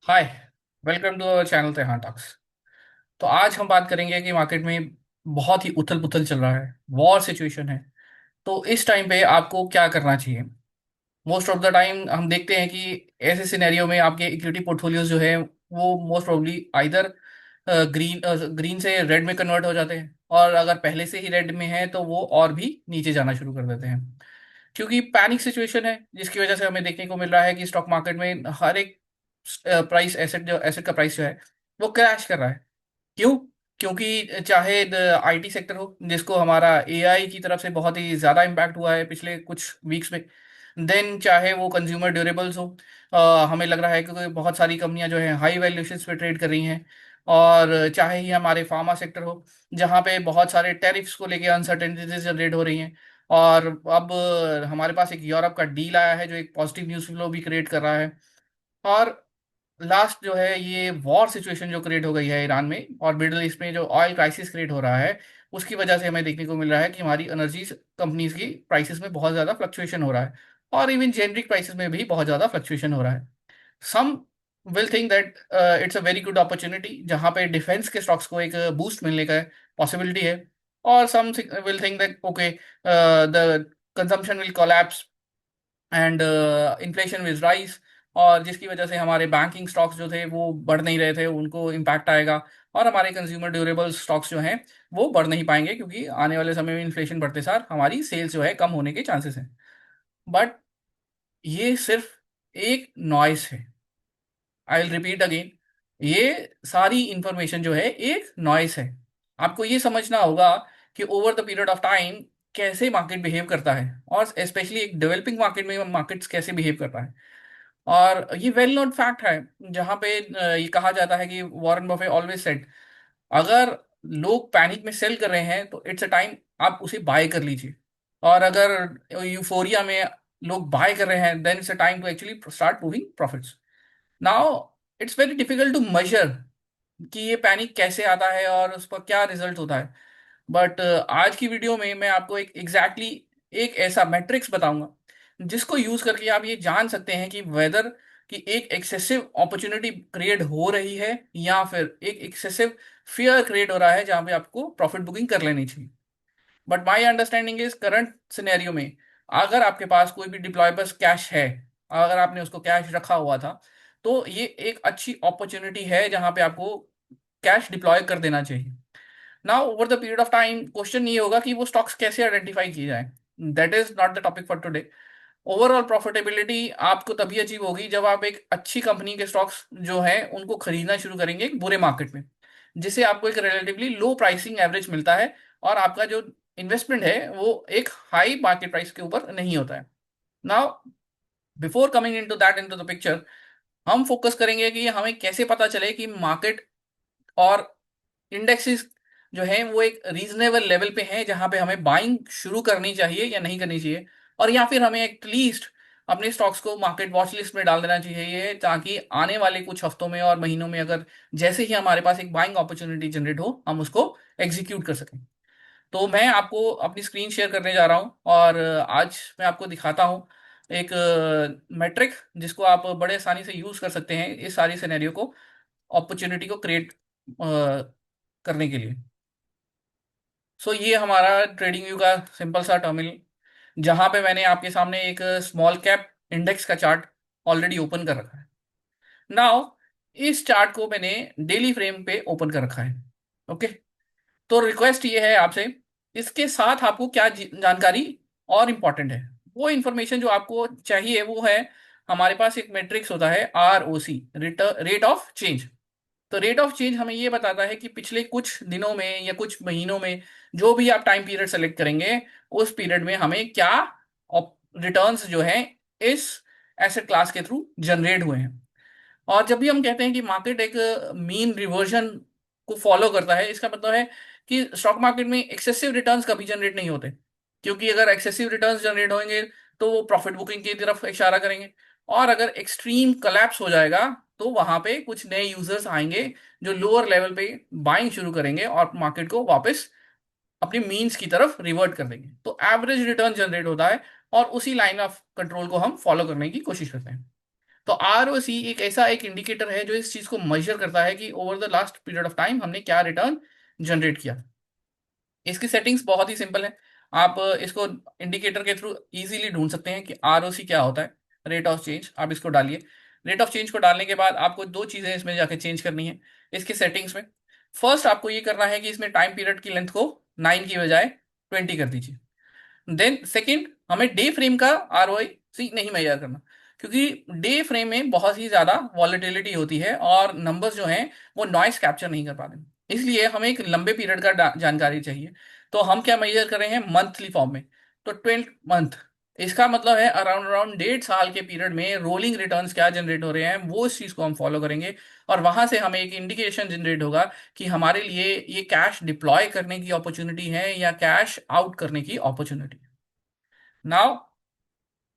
Hi. Welcome to our channel तेहान talks. तो आज हम बात करेंगे कि मार्केट में बहुत ही उथल पुथल चल रहा है, वॉर सिचुएशन है। तो इस टाइम पे आपको क्या करना चाहिए? मोस्ट ऑफ द टाइम हम देखते हैं कि ऐसे सिनेरियो में आपके इक्विटी पोर्टफोलियोज जो है वो most probably either green green से रेड में कन्वर्ट हो जाते हैं, और अगर पहले से ही रेड में है तो वो और भी नीचे जाना शुरू कर देते हैं, क्योंकि पैनिक सिचुएशन है जिसकी वजह से हमें देखने को मिल रहा है कि स्टॉक मार्केट में हर एक प्राइस एसेट जो एसेट का प्राइस जो है वो क्रैश कर रहा है। क्यों? क्योंकि चाहे आईटी सेक्टर हो जिसको हमारा एआई की तरफ से बहुत ही ज्यादा इम्पैक्ट हुआ है पिछले कुछ वीक्स में, देन चाहे वो कंज्यूमर ड्यूरेबल्स हो। हमें लग रहा है कि बहुत सारी कंपनियां जो है हाई वैल्यूएशंस पे ट्रेड कर रही हैं। और चाहे ही हमारे फार्मा सेक्टर हो जहाँ पे बहुत सारे टैरिफ्स को लेके अनसर्टेनिटीज जनरेट हो रही हैं। और अब हमारे पास एक यूरोप का डील आया है जो एक पॉजिटिव न्यूज़ फ्लो भी क्रिएट कर रहा है। और लास्ट जो है ये वॉर सिचुएशन जो क्रिएट हो गई है ईरान में और मिडल ईस्ट में, जो ऑयल क्राइसिस क्रिएट हो रहा है, उसकी वजह से हमें देखने को मिल रहा है कि हमारी एनर्जी कंपनीज की प्राइसेस में बहुत ज़्यादा फ्लक्चुएशन हो रहा है। और इवन जेनरिक प्राइसेस में भी बहुत ज़्यादा फ्लक्चुएशन हो रहा है। Some will think that it's a very good opportunity जहाँ पे डिफेंस के स्टॉक्स को एक बूस्ट मिलने का पॉसिबिलिटी है। और some will think that okay, the consumption will collapse and inflation will rise, और जिसकी वजह से हमारे बैंकिंग स्टॉक्स जो थे वो बढ़ नहीं रहे थे, उनको इम्पैक्ट आएगा। और हमारे कंज्यूमर ड्यूरेबल स्टॉक्स जो हैं वो बढ़ नहीं पाएंगे, क्योंकि आने वाले समय में इन्फ्लेशन बढ़ते सार हमारी सेल्स जो है कम होने के चांसेस हैं। बट ये सिर्फ एक नॉइस है। आई विल रिपीट अगेन, ये सारी इंफॉर्मेशन जो है एक नॉइस है। आपको ये समझना होगा कि over the period of time कैसे मार्केट बिहेव करता है, और स्पेशली एक डेवलपिंग मार्केट में मार्केट्स कैसे बिहेव करता है। और ये वेल नोन फैक्ट है, जहाँ पे ये कहा जाता है कि वॉरेन बफे ऑलवेज सेड, अगर लोग पैनिक में सेल कर रहे हैं तो इट्स अ टाइम आप उसे बाय कर लीजिए। और अगर यूफोरिया में लोग बाय कर रहे हैं, then it's a time to actually start moving profits. Now it's very difficult to measure कि ये पैनिक कैसे आता है और उस पर क्या रिजल्ट होता है। बट आज की वीडियो में मैं आपको एक एक ऐसा मैट्रिक्स बताऊंगा जिसको यूज करके आप ये जान सकते हैं कि वेदर कि एक एक्सेसिव अपॉर्चुनिटी क्रिएट हो रही है या फिर एक एक्सेसिव फियर क्रिएट हो रहा है जहां पे आपको प्रॉफिट बुकिंग कर लेनी चाहिए। But my understanding is current scenario में, अगर आपके पास कोई भी डिप्लॉयबल कैश है, अगर आपने उसको कैश रखा हुआ था, तो ये एक अच्छी अपॉर्चुनिटी है जहां पे आपको कैश डिप्लॉय कर देना चाहिए। Now over the period of time question ये होगा कि वो स्टॉक्स कैसे आइडेंटिफाई किए जाए। That is not the topic for today. Overall profitability आपको तभी अचीव होगी जब आप एक अच्छी कंपनी के स्टॉक्स जो है उनको खरीदना शुरू करेंगे एक बुरे मार्केट में, जिससे आपको एक रिलेटिवली लो प्राइसिंग एवरेज मिलता है, और आपका जो इन्वेस्टमेंट है वो एक हाई मार्केट प्राइस के ऊपर नहीं होता है। Now before coming into the picture, हम फोकस करेंगे कि हमें कैसे पता चले कि मार्केट और इंडेक्सेस जो है वो एक रीजनेबल लेवल पे हैं जहां पे हमें बाइंग शुरू करनी चाहिए या नहीं करनी चाहिए, और या फिर हमें एटलीस्ट अपने स्टॉक्स को मार्केट वॉच लिस्ट में डाल देना चाहिए, ताकि आने वाले कुछ हफ्तों में और महीनों में अगर जैसे ही हमारे पास एक बाइंग अपॉर्चुनिटी जनरेट हो हम उसको एग्जीक्यूट कर सकें। तो मैं आपको अपनी स्क्रीन शेयर करने जा रहा हूं, और आज मैं आपको दिखाता हूं एक मैट्रिक जिसको आप बड़े आसानी से यूज कर सकते हैं इस सारी सिनेरियो को, अपॉर्चुनिटी को क्रिएट करने के लिए। सो ये हमारा ट्रेडिंग व्यू का सिंपल सा टर्मिनल, जहां पे मैंने आपके सामने एक स्मॉल कैप इंडेक्स का चार्ट ऑलरेडी ओपन कर रखा है। नाउ इस चार्ट को मैंने डेली फ्रेम पे ओपन कर रखा है। ओके। तो रिक्वेस्ट ये है आपसे, इसके साथ आपको क्या जानकारी और इम्पोर्टेंट है, वो इंफॉर्मेशन जो आपको चाहिए वो है, हमारे पास एक मैट्रिक्स होता है ROC, रेट ऑफ चेंज। तो रेट ऑफ चेंज हमें ये बताता है कि पिछले कुछ दिनों में या कुछ महीनों में जो भी आप टाइम पीरियड सेलेक्ट करेंगे उस पीरियड में हमें क्या रिटर्न्स जो है इस एसेट क्लास के थ्रू जनरेट हुए हैं। और जब भी हम कहते हैं कि मार्केट एक मीन रिवर्जन को फॉलो करता है, इसका मतलब है कि स्टॉक मार्केट में एक्सेसिव रिटर्न्स कभी जनरेट नहीं होते, क्योंकि अगर एक्सेसिव रिटर्न्स जनरेट होंगे तो वो प्रॉफिट बुकिंग की तरफ इशारा करेंगे। और अगर एक्सट्रीम कलैप्स हो जाएगा तो वहां पे कुछ नए यूजर्स आएंगे जो लोअर लेवल पे बाइंग शुरू करेंगे और मार्केट को वापस अपनी मीन्स की तरफ रिवर्ट कर देंगे। तो एवरेज रिटर्न जनरेट होता है और उसी लाइन ऑफ कंट्रोल को हम फॉलो करने की कोशिश करते हैं। तो ROC एक इंडिकेटर है जो इस चीज को मेजर करता है कि over the last period of time हमने क्या रिटर्न जनरेट किया। इसकी सेटिंग्स बहुत ही सिंपल है। आप इसको इंडिकेटर के थ्रू इजीली ढूंढ सकते हैं कि ROC क्या होता है। रेट ऑफ चेंज आप इसको डालिए। रेट ऑफ चेंज को डालने के बाद आपको दो चीजें इसमें जाके चेंज करनी है इसकी सेटिंग्स में। फर्स्ट आपको ये करना है कि इसमें टाइम पीरियड की लेंथ को 9 की बजाय 20 कर दीजिए। देन सेकंड, हमें डे फ्रेम का ROIC नहीं मेजर करना, क्योंकि डे फ्रेम में बहुत ही ज्यादा वॉलेटिलिटी होती है और नंबर्स जो हैं वो नॉइस कैप्चर नहीं कर पाते, इसलिए हमें एक लंबे पीरियड का जानकारी चाहिए। तो हम क्या मेजर कर रहे हैं मंथली फॉर्म में। तो 12 मंथ, इसका मतलब है अराउंड अराउंड 1.5 साल के पीरियड में रोलिंग रिटर्न्स क्या जनरेट हो रहे हैं, वो इस चीज को हम फॉलो करेंगे। और वहां से हमें एक इंडिकेशन जनरेट होगा कि हमारे लिए ये कैश डिप्लॉय करने की अपॉर्चुनिटी है या कैश आउट करने की अपॉर्चुनिटी। नाउ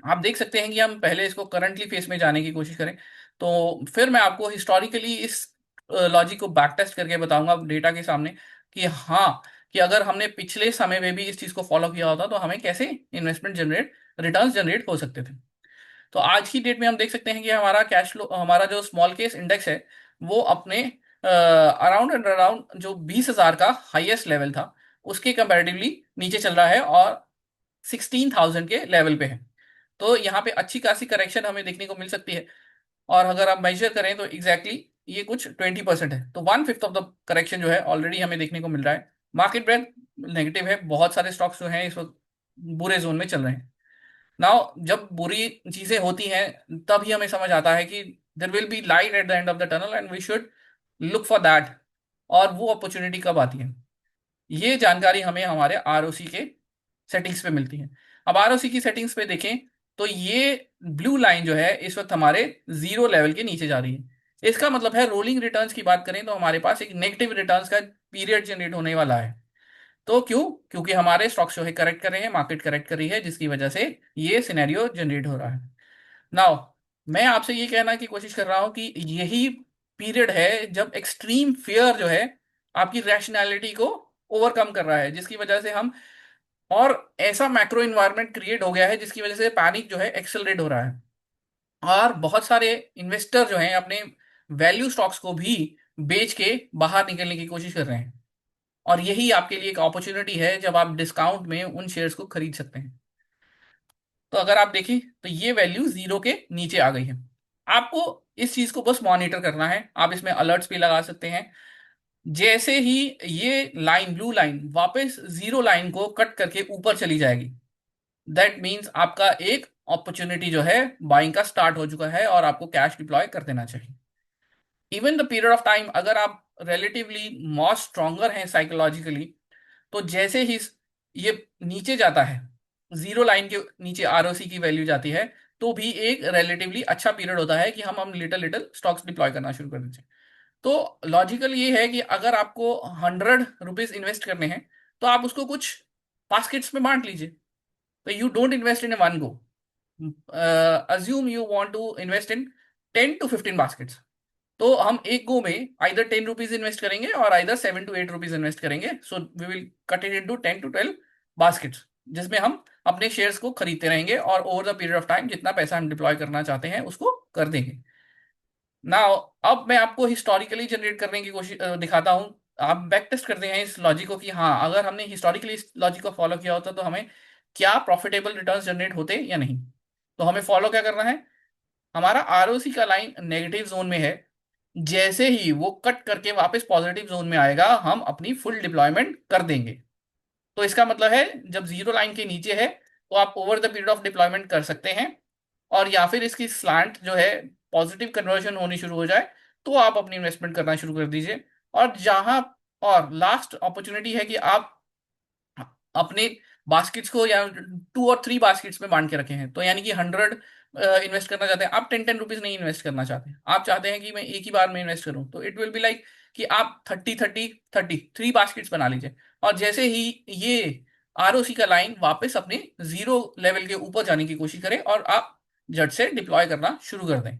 आप देख सकते हैं कि हम पहले इसको करंटली फेस में जाने की कोशिश करें, तो फिर मैं आपको हिस्टोरिकली इस लॉजिक को बैक टेस्ट करके बताऊंगा डेटा के सामने कि हाँ, कि अगर हमने पिछले समय में भी इस चीज को फॉलो किया होता तो हमें कैसे इन्वेस्टमेंट जनरेट रिटर्न्स जनरेट हो सकते थे। तो आज की डेट में हम देख सकते हैं कि हमारा कैश फ्लो, हमारा जो स्मॉल केस इंडेक्स है, वो अपने अराउंड एंड अराउंड जो 20,000 का हाईएस्ट लेवल था उसके कंपैरेटिवली नीचे चल रहा है और 16,000 के लेवल पे है। तो यहाँ पे अच्छी खासी करेक्शन हमें देखने को मिल सकती है। और अगर आप मेजर करें तो एग्जैक्टली ये कुछ 20% है, तो 1/5 ऑफ द करेक्शन जो है ऑलरेडी हमें देखने को मिल रहा है। मार्केट ब्रेथ नेगेटिव है, बहुत सारे स्टॉक्स जो हैं इस वक्त बुरे जोन में चल रहे हैं। नाउ जब बुरी चीजें होती हैं तभी हमें समझ आता है कि there will be light at the end of the tunnel and we should look for that. और वो अपॉर्चुनिटी कब आती है, ये जानकारी हमें हमारे ROC के सेटिंग्स पे मिलती है। अब ROC की सेटिंग्स पे देखें तो ये ब्लू लाइन जो है इस वक्त हमारे जीरो लेवल के नीचे जा रही है। इसका मतलब है रोलिंग रिटर्न्स की बात करें तो हमारे पास एक नेगेटिव रिटर्न्स का पीरियड जनरेट होने वाला है। तो क्यों? क्योंकि हमारे स्टॉक्स जो है करेक्ट कर रहे हैं, मार्केट करेक्ट कर रही है, जिसकी वजह से ये सिनेरियो जनरेट हो रहा है। नाउ मैं आपसे ये कहना की कोशिश कर रहा हूं कि यही पीरियड है जब एक्सट्रीम फियर जो है आपकी रैशनैलिटी को ओवरकम कर रहा है, जिसकी वजह से हम, और ऐसा मैक्रो इन्वायरमेंट क्रिएट हो गया है जिसकी वजह से पैनिक जो है एक्सेलरेट हो रहा है। और बहुत सारे इन्वेस्टर जो हैं अपने वैल्यू स्टॉक्स को भी बेच के बाहर निकलने की कोशिश कर रहे हैं। और यही आपके लिए एक अपॉर्चुनिटी है जब आप डिस्काउंट में उन शेयर्स को खरीद सकते हैं। तो अगर आप देखें तो ये वैल्यू जीरो के नीचे आ गई है। आपको इस चीज को बस मॉनिटर करना है, आप इसमें अलर्ट्स भी लगा सकते हैं। जैसे ही ये लाइन, ब्लू लाइन, वापस जीरो लाइन को कट करके ऊपर चली जाएगी, दैट मीन्स आपका एक अपॉर्चुनिटी जो है बाइंग का स्टार्ट हो चुका है और आपको कैश डिप्लॉय कर देना चाहिए। Even the period of time, अगर आप रिलेटिवली मोर स्ट्रॉन्गर हैं साइकोलॉजिकली, तो जैसे ही ये नीचे जाता है, जीरो लाइन के नीचे ROC की वैल्यू जाती है, तो भी एक रिलेटिवली अच्छा पीरियड होता है कि हम लिटिल लिटिल स्टॉक्स डिप्लॉय करना शुरू कर देते हैं। तो लॉजिकल ये है कि अगर आपको 100 रुपीज इन्वेस्ट करने हैं तो आप उसको कुछ बास्केट्स में बांट लीजिए। तो you don't invest in a one go. Assume you want to invest in 10 to 15 baskets. तो हम एक गो में आइदर 10 रुपीज इन्वेस्ट करेंगे और आइदर 7 to 8 रुपीज इन्वेस्ट करेंगे। So we will cut it into 10 to 12 baskets, जिसमें हम अपने शेयर्स को खरीदते रहेंगे और over the period of time जितना पैसा हम डिप्लॉय करना चाहते हैं उसको कर देंगे। नाउ अब मैं आपको हिस्टोरिकली जनरेट करने की कोशिश दिखाता हूँ। आप बैक टेस्ट करते हैं इस लॉजिक को कि हाँ, अगर हमने हिस्टोरिकली इस लॉजिक को फॉलो किया होता तो हमें क्या प्रॉफिटेबल रिटर्न्स जनरेट होते या नहीं। तो हमें फॉलो क्या करना है, हमारा ROC का लाइन नेगेटिव जोन में है, जैसे ही वो कट करके वापस पॉजिटिव जोन में आएगा हम अपनी फुल डिप्लॉयमेंट कर देंगे। तो इसका मतलब है जब जीरो लाइन के नीचे है तो आप over the period of deployment कर सकते हैं। और या फिर इसकी स्लांट जो है पॉजिटिव कन्वर्जन होनी शुरू हो जाए तो आप अपनी इन्वेस्टमेंट करना शुरू कर दीजिए। और जहां, और लास्ट अपॉर्चुनिटी है कि आप अपने बास्केट्स को या 2 और 3 बास्केट्स में बांट के रखे हैं। तो यानी कि 100 इन्वेस्ट करना चाहते हैं आप, 10 10 रुपीज नहीं इन्वेस्ट करना चाहते, आप चाहते हैं कि मैं एक ही बार में इन्वेस्ट करूं, तो इट विल बी लाइक कि आप 30 30 30 3 बास्केट्स बना लीजिए। और जैसे ही ये ROC का लाइन वापस अपने जीरो लेवल के ऊपर जाने की कोशिश करे और आप झट से डिप्लॉय करना शुरू कर दें।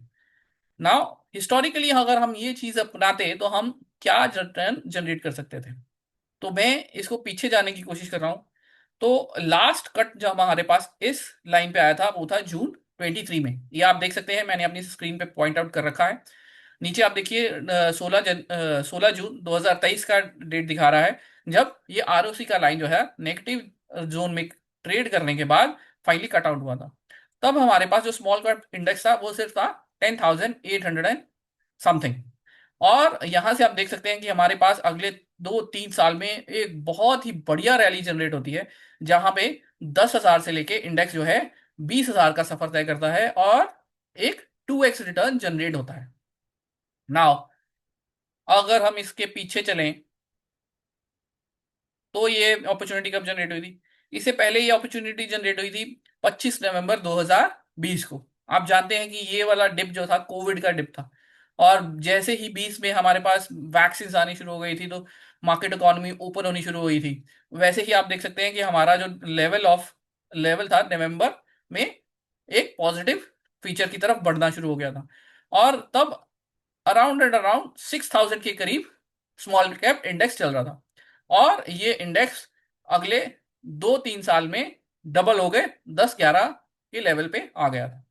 नाउ हिस्टोरिकली अगर हम ये चीज अपनाते तो हम क्या रिटर्न जनरेट कर सकते थे। तो मैं इसको पीछे जाने की कोशिश कर रहा हूं। तो लास्ट कट जो हमारे पास इस लाइन पे आया था वो था जून 2023 में। ये आप देख सकते हैं, मैंने अपनी स्क्रीन पे पॉइंट आउट कर रखा है। नीचे आप देखिए 16 जून 2023 का डेट दिखा रहा है, जब ये आरओसी का लाइन जो है नेगेटिव जोन में ट्रेड करने के बाद फाइनली कट आउट हुआ था। तब हमारे पास जो स्मॉल कैप इंडेक्स था वो सिर्फ था 10,800 एंड समथिंग। और यहां से आप देख सकते हैं कि हमारे पास अगले 2-3 साल में एक बहुत ही बढ़िया रैली जनरेट होती है, जहां पे 10,000 से लेके इंडेक्स जो है 20,000 का सफर तय करता है और एक 2x रिटर्न जनरेट होता है। नाउ अगर हम इसके पीछे चलें, तो ये अपॉर्चुनिटी कब जनरेट हुई थी? इससे पहले ये अपॉर्चुनिटी जनरेट हुई थी 25 नवंबर 2020 को। आप जानते हैं कि ये वाला डिप जो था कोविड का डिप था, और जैसे ही 20 में हमारे पास वैक्सीन आनी शुरू हो गई थी, तो मार्केट इकोनॉमी ओपन होनी शुरू हुई थी। वैसे ही आप देख सकते हैं कि हमारा जो लेवल था नवंबर में, एक पॉजिटिव फीचर की तरफ बढ़ना शुरू हो गया था। और तब अराउंड 6,000 के करीब स्मॉल कैप इंडेक्स चल रहा था, और ये इंडेक्स अगले 2-3 साल में डबल हो गए, 10-11 के लेवल पे आ गया था।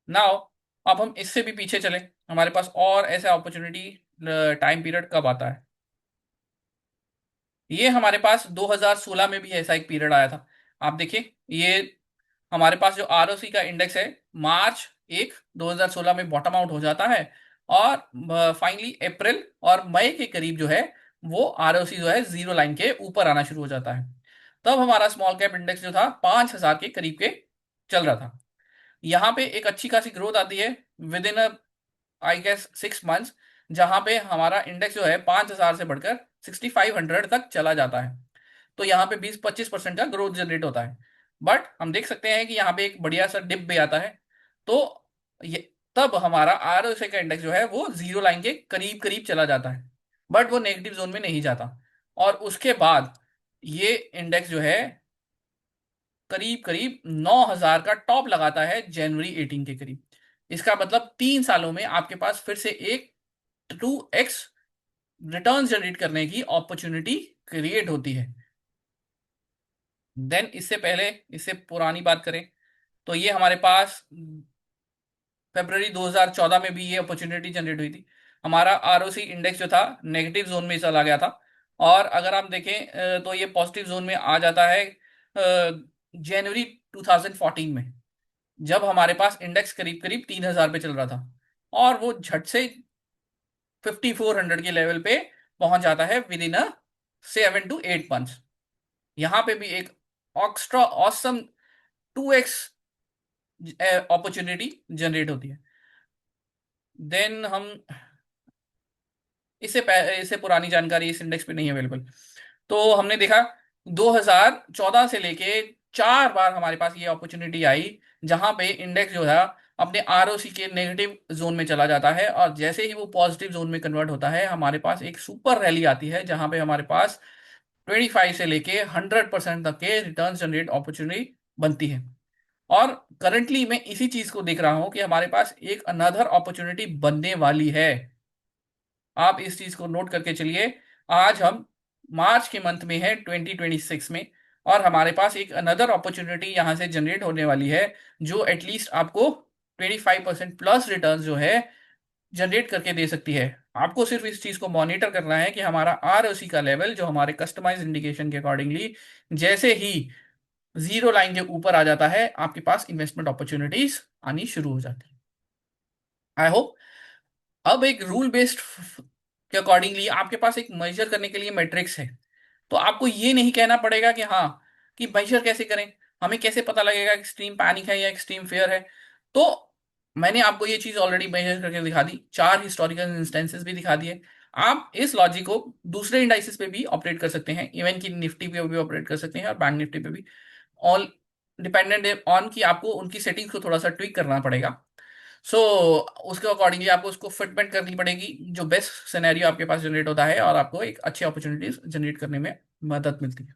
नाउ अब हम इससे भी पीछे चले, हमारे पास और ऐसा अपॉर्चुनिटी टाइम पीरियड कब आता है? ये हमारे पास 2016 में भी ऐसा एक पीरियड आया था। आप देखिए, ये हमारे पास जो आरओसी का इंडेक्स है, मार्च 2016 में बॉटम आउट हो जाता है, और फाइनली अप्रैल और मई के करीब जो है वो आरओसी जो है जीरो लाइन के ऊपर आना शुरू हो जाता है। तब हमारा स्मॉल कैप इंडेक्स जो था 5,000 के करीब के चल रहा था। यहाँ पे एक अच्छी खासी ग्रोथ आती है within I guess 6 months, जहां पे हमारा इंडेक्स जो है 5,000 से बढ़कर 6,500 तक चला जाता है। तो यहाँ पे 20-25% का ग्रोथ जनरेट होता है। बट हम देख सकते हैं कि यहाँ पे एक बढ़िया सा डिप भी आता है। तो ये तब हमारा आरओसी का इंडेक्स जो है वो जीरो लाइन के करीब करीब चला जाता है, बट वो नेगेटिव जोन में नहीं जाता। और उसके बाद ये इंडेक्स जो है करीब करीब 9,000 का टॉप लगाता है जनवरी 18 के करीब। इसका मतलब 3 सालों में आपके पास फिर से एक 2x रिटर्न जनरेट करने की अपॉर्चुनिटी क्रिएट होती है। देन इससे पुरानी बात करें, तो ये हमारे पास फरवरी 2014 में भी ये अपॉर्चुनिटी जनरेट हुई थी। हमारा आरओसी इंडेक्स जो था नेगेटिव जोन में चला गया था, और अगर आप देखें तो ये पॉजिटिव जोन में आ जाता है जनवरी 2014 में, जब हमारे पास इंडेक्स करीब करीब 3,000 पे चल रहा था, और वो झट से 5,400 के लेवल पे पहुंच जाता है विद इन 7 to 8 months। यहाँ पे भी एक extra awesome 2x opportunity generate होती है। देन हम इससे पुरानी जानकारी इस इंडेक्स पे नहीं अवेलेबल। तो हमने देखा 2014 से लेके 4 बार हमारे पास ये अपॉर्चुनिटी आई, जहां पे इंडेक्स जो है अपने आरओसी के नेगेटिव जोन में चला जाता है, और जैसे ही वो पॉजिटिव जोन में कन्वर्ट होता है, हमारे पास एक सुपर रैली आती है, जहां पे हमारे पास 25 से लेके 100% तक के रिटर्न जनरेट अपॉर्चुनिटी बनती है। और करंटली मैं इसी चीज को देख रहा हूं कि हमारे पास एक अनदर अपॉर्चुनिटी बनने वाली है। आप इस चीज को नोट करके चलिए। आज हम मार्च के मंथ में है 2026 में, और हमारे पास एक अनदर अपॉर्चुनिटी यहां से जनरेट होने वाली है, जो एटलीस्ट आपको 25% प्लस रिटर्न जो है जनरेट करके दे सकती है। आपको सिर्फ इस चीज को मॉनिटर करना है कि हमारा आरओसी का लेवल जो हमारे कस्टमाइज इंडिकेशन के अकॉर्डिंगली जैसे ही जीरो लाइन के ऊपर आ जाता है, आपके पास इन्वेस्टमेंट अपॉर्चुनिटीज आनी शुरू हो जाती है। आई होप अब एक रूल बेस्ड के अकॉर्डिंगली आपके पास एक मेजर करने के लिए मैट्रिक्स है। तो आपको ये नहीं कहना पड़ेगा कि हाँ, कि मेजर कैसे करें, हमें कैसे पता लगेगा कि एक्सट्रीम पैनिक है या एक्सट्रीम फेयर है। तो मैंने आपको ये चीज ऑलरेडी मेजर करके दिखा दी, 4 हिस्टोरिकल इंस्टेंसेस भी दिखा दिए। आप इस लॉजिक को दूसरे इंडाइसेस पे भी ऑपरेट कर सकते हैं, इवन कि निफ्टी पे भी ऑपरेट कर सकते हैं और बैंक निफ्टी पे भी। ऑल डिपेंडेंट ऑन कि आपको उनकी सेटिंग्स को थोड़ा सा ट्विक करना पड़ेगा। सो उसके अकॉर्डिंगली आपको उसको फिटमेंट करनी पड़ेगी, जो बेस्ट सिनेरियो आपके पास जनरेट होता है और आपको एक अच्छी अपॉर्चुनिटीज जनरेट करने में मदद मिलती है।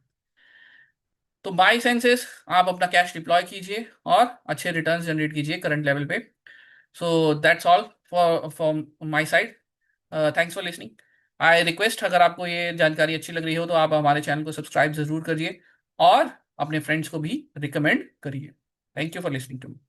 तो बाई सेंसेस आप अपना कैश डिप्लॉय कीजिए और अच्छे रिटर्न्स जनरेट कीजिए करंट लेवल पे। So that's all for my side. Thanks for listening. I request, अगर आपको ये जानकारी अच्छी लग रही हो तो आप हमारे चैनल को सब्सक्राइब जरूर करिए, और अपने फ्रेंड्स को भी रिकमेंड करिए। Thank you for listening to me.